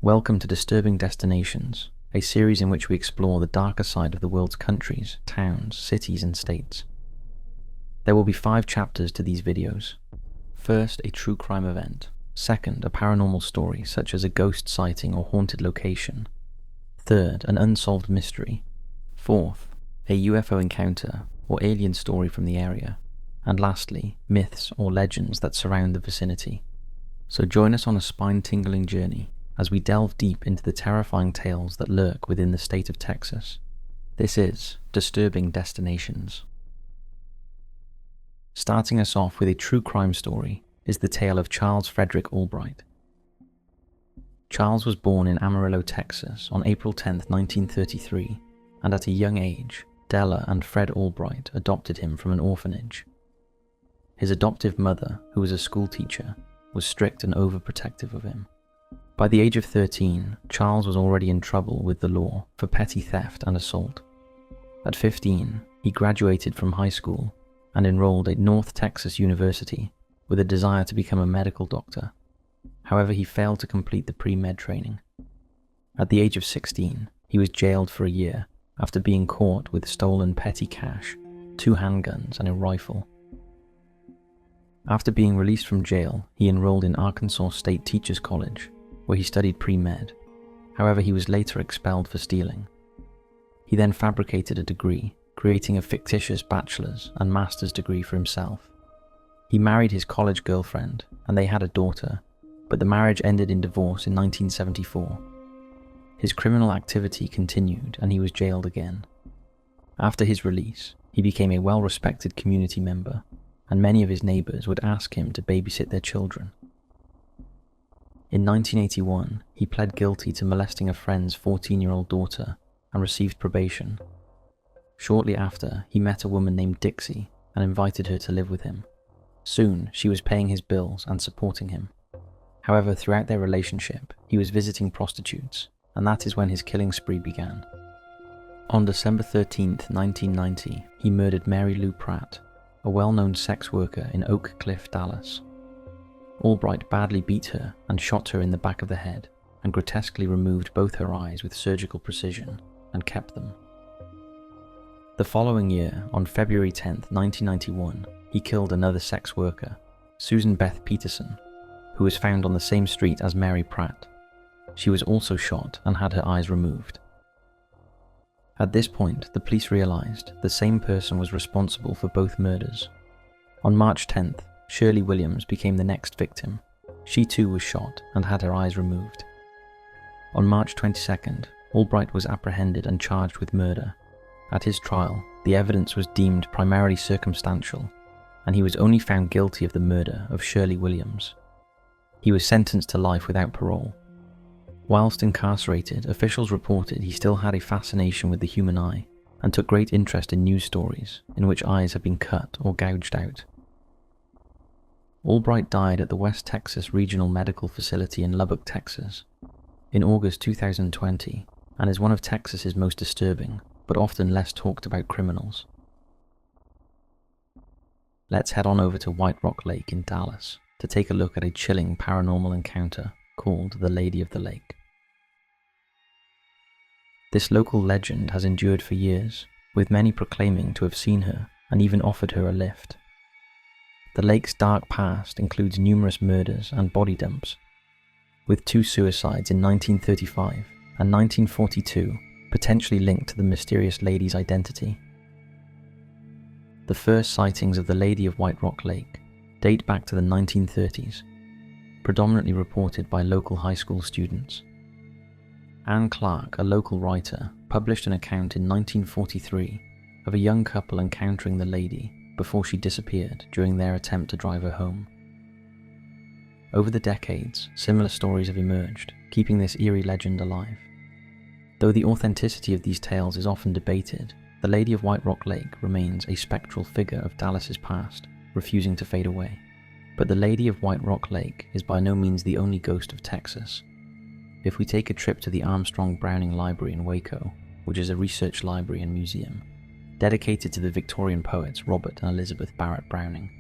Welcome to Disturbing Destinations, a series in which we explore the darker side of the world's countries, towns, cities and states. There will be 5 chapters to these videos. First, a true crime event. Second, a paranormal story such as a ghost sighting or haunted location. Third, an unsolved mystery. Fourth, a UFO encounter or alien story from the area. And lastly, myths or legends that surround the vicinity. So join us on a spine-tingling journey as we delve deep into the terrifying tales that lurk within the state of Texas. This is Disturbing Destinations. Starting us off with a true crime story is the tale of Charles Frederick Albright. Charles was born in Amarillo, Texas on April 10, 1933, and at a young age, Della and Fred Albright adopted him from an orphanage. His adoptive mother, who was a school teacher, was strict and overprotective of him. By the age of 13, Charles was already in trouble with the law for petty theft and assault. At 15, he graduated from high school and enrolled at North Texas University with a desire to become a medical doctor. However, he failed to complete the pre-med training. At the age of 16, he was jailed for a year after being caught with stolen petty cash, 2 handguns and a rifle. After being released from jail, he enrolled in Arkansas State Teachers College, where he studied pre-med. However, he was later expelled for stealing. He then fabricated a degree, creating a fictitious bachelor's and master's degree for himself. He married his college girlfriend, and they had a daughter, but the marriage ended in divorce in 1974. His criminal activity continued, and he was jailed again. After his release, he became a well-respected community member, and many of his neighbors would ask him to babysit their children. In 1981, he pled guilty to molesting a friend's 14-year-old daughter and received probation. Shortly after, he met a woman named Dixie and invited her to live with him. Soon, she was paying his bills and supporting him. However, throughout their relationship, he was visiting prostitutes, and that is when his killing spree began. On December 13, 1990, he murdered Mary Lou Pratt, a well-known sex worker in Oak Cliff, Dallas. Albright badly beat her and shot her in the back of the head, and grotesquely removed both her eyes with surgical precision and kept them. The following year, on February 10, 1991, he killed another sex worker, Susan Beth Peterson, who was found on the same street as Mary Pratt. She was also shot and had her eyes removed. At this point, the police realized the same person was responsible for both murders. On March 10th, Shirley Williams became the next victim. She too was shot and had her eyes removed. On March 22nd, Albright was apprehended and charged with murder. At his trial, the evidence was deemed primarily circumstantial, and he was only found guilty of the murder of Shirley Williams. He was sentenced to life without parole. Whilst incarcerated, officials reported he still had a fascination with the human eye and took great interest in news stories in which eyes had been cut or gouged out. Albright died at the West Texas Regional Medical Facility in Lubbock, Texas, in August 2020, and is one of Texas's most disturbing, but often less talked about criminals. Let's head on over to White Rock Lake in Dallas to take a look at a chilling paranormal encounter called the Lady of the Lake. This local legend has endured for years, with many proclaiming to have seen her and even offered her a lift. The lake's dark past includes numerous murders and body dumps, with 2 suicides in 1935 and 1942 potentially linked to the mysterious lady's identity. The first sightings of the Lady of White Rock Lake date back to the 1930s, predominantly reported by local high school students. Anne Clark, a local writer, published an account in 1943 of a young couple encountering the lady before she disappeared during their attempt to drive her home. Over the decades, similar stories have emerged, keeping this eerie legend alive. Though the authenticity of these tales is often debated, the Lady of White Rock Lake remains a spectral figure of Dallas's past, refusing to fade away. But the Lady of White Rock Lake is by no means the only ghost of Texas. If we take a trip to the Armstrong Browning Library in Waco, which is a research library and museum, dedicated to the Victorian poets Robert and Elizabeth Barrett Browning,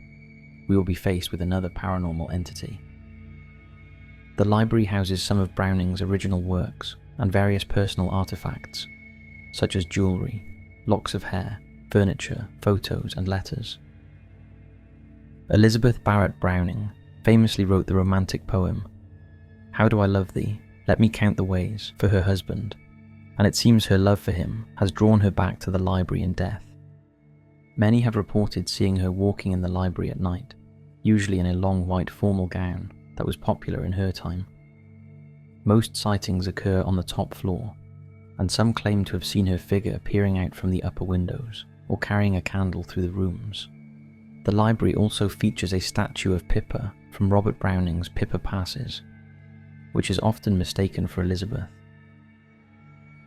we will be faced with another paranormal entity. The library houses some of Browning's original works and various personal artifacts, such as jewellery, locks of hair, furniture, photos, and letters. Elizabeth Barrett Browning famously wrote the romantic poem, "How do I love thee? Let me count the ways," for her husband, and it seems her love for him has drawn her back to the library in death. Many have reported seeing her walking in the library at night, usually in a long white formal gown that was popular in her time. Most sightings occur on the top floor, and some claim to have seen her figure peering out from the upper windows or carrying a candle through the rooms. The library also features a statue of Pippa from Robert Browning's Pippa Passes, which is often mistaken for Elizabeth.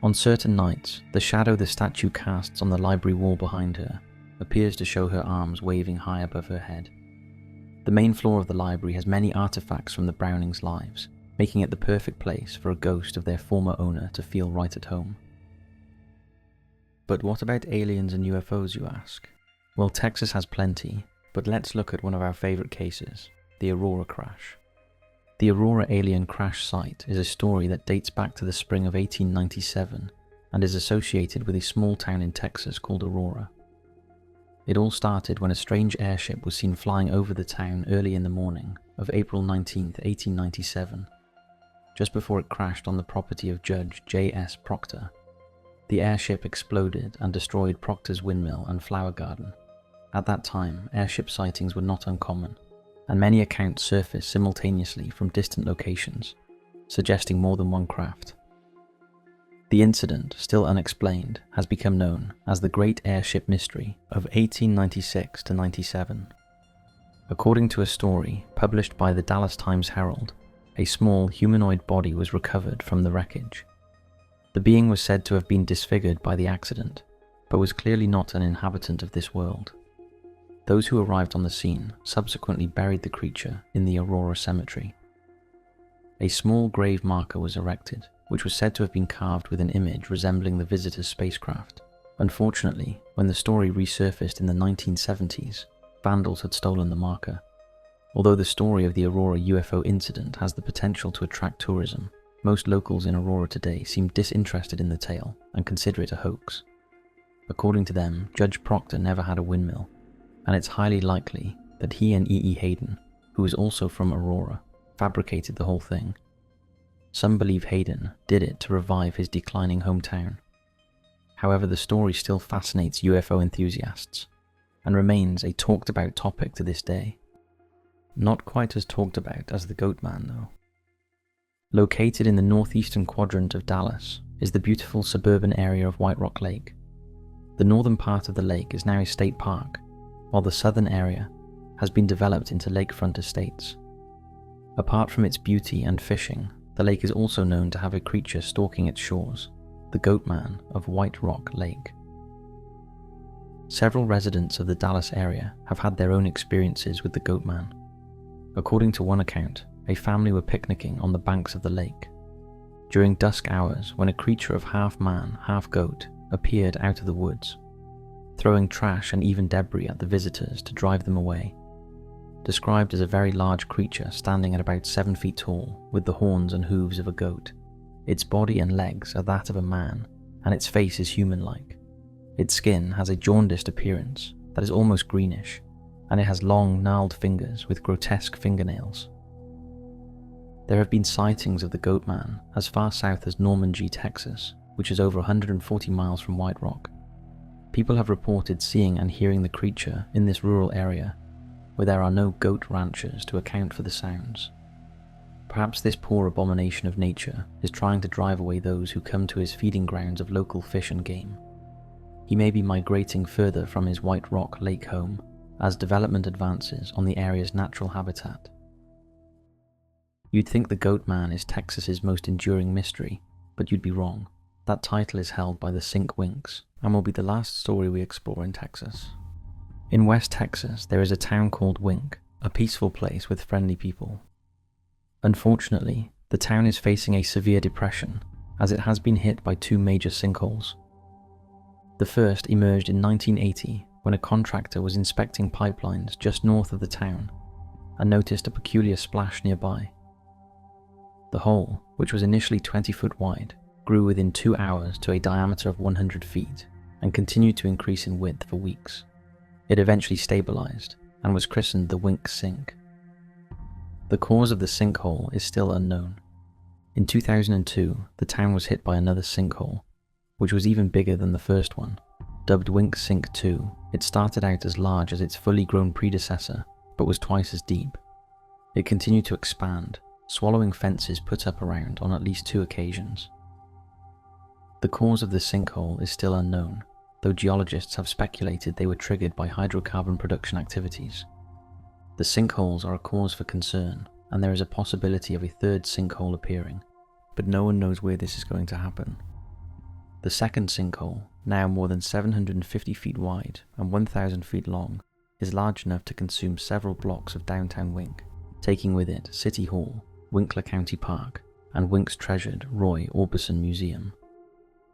On certain nights, the shadow the statue casts on the library wall behind her appears to show her arms waving high above her head. The main floor of the library has many artifacts from the Brownings' lives, making it the perfect place for a ghost of their former owner to feel right at home. But what about aliens and UFOs, you ask? Well, Texas has plenty, but let's look at one of our favourite cases, the Aurora crash. The Aurora Alien crash site is a story that dates back to the spring of 1897 and is associated with a small town in Texas called Aurora. It all started when a strange airship was seen flying over the town early in the morning of April 19, 1897, just before it crashed on the property of Judge J.S. Proctor. The airship exploded and destroyed Proctor's windmill and flower garden. At that time, airship sightings were not uncommon, and many accounts surfaced simultaneously from distant locations, suggesting more than one craft. The incident, still unexplained, has become known as the Great Airship Mystery of 1896 to 97. According to a story published by the Dallas Times-Herald, a small humanoid body was recovered from the wreckage. The being was said to have been disfigured by the accident, but was clearly not an inhabitant of this world. Those who arrived on the scene subsequently buried the creature in the Aurora Cemetery. A small grave marker was erected, which was said to have been carved with an image resembling the visitor's spacecraft. Unfortunately, when the story resurfaced in the 1970s, vandals had stolen the marker. Although the story of the Aurora UFO incident has the potential to attract tourism, most locals in Aurora today seem disinterested in the tale and consider it a hoax. According to them, Judge Proctor never had a windmill, and it's highly likely that he and E.E. Hayden, who is also from Aurora, fabricated the whole thing. Some believe Hayden did it to revive his declining hometown. However, the story still fascinates UFO enthusiasts and remains a talked about topic to this day. Not quite as talked about as the Goatman, though. Located in the northeastern quadrant of Dallas is the beautiful suburban area of White Rock Lake. The northern part of the lake is now a state park, while the southern area has been developed into lakefront estates. Apart from its beauty and fishing, the lake is also known to have a creature stalking its shores, the Goatman of White Rock Lake. Several residents of the Dallas area have had their own experiences with the Goatman. According to one account, a family were picnicking on the banks of the lake during dusk hours when a creature of half man, half goat appeared out of the woods, throwing trash and even debris at the visitors to drive them away. Described as a very large creature standing at about 7 feet tall with the horns and hooves of a goat. Its body and legs are that of a man, and its face is human-like. Its skin has a jaundiced appearance that is almost greenish, and it has long, gnarled fingers with grotesque fingernails. There have been sightings of the Goatman as far south as Normandy, Texas, which is over 140 miles from White Rock. People have reported seeing and hearing the creature in this rural area, where there are no goat ranchers to account for the sounds. Perhaps this poor abomination of nature is trying to drive away those who come to his feeding grounds of local fish and game. He may be migrating further from his White Rock Lake home as development advances on the area's natural habitat. You'd think the Goatman is Texas's most enduring mystery, but you'd be wrong. That title is held by the Cinque Winks, and will be the last story we explore in Texas. In West Texas, there is a town called Wink, a peaceful place with friendly people. Unfortunately, the town is facing a severe depression, as it has been hit by 2 major sinkholes. The first emerged in 1980 when a contractor was inspecting pipelines just north of the town and noticed a peculiar splash nearby. The hole, which was initially 20 foot wide, grew within 2 hours to a diameter of 100 feet and continued to increase in width for weeks. It eventually stabilized and was christened the Wink Sink. The cause of the sinkhole is still unknown. In 2002, the town was hit by another sinkhole, which was even bigger than the first one. Dubbed Wink Sink 2, it started out as large as its fully grown predecessor, but was twice as deep. It continued to expand, swallowing fences put up around on at least 2 occasions. The cause of the sinkhole is still unknown, though geologists have speculated they were triggered by hydrocarbon production activities. The sinkholes are a cause for concern, and there is a possibility of a third sinkhole appearing, but no one knows where this is going to happen. The second sinkhole, now more than 750 feet wide and 1,000 feet long, is large enough to consume several blocks of downtown Wink, taking with it City Hall, Winkler County Park, and Wink's treasured Roy Orbison Museum.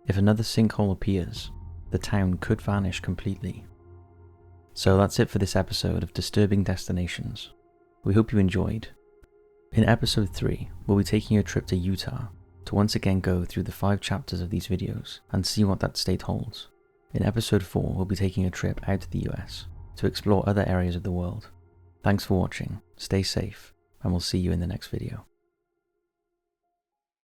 If another sinkhole appears, the town could vanish completely. So that's it for this episode of Disturbing Destinations. We hope you enjoyed. In episode 3, we'll be taking a trip to Utah to once again go through the 5 chapters of these videos and see what that state holds. In episode 4, we'll be taking a trip out to the US to explore other areas of the world. Thanks for watching, stay safe, and we'll see you in the next video.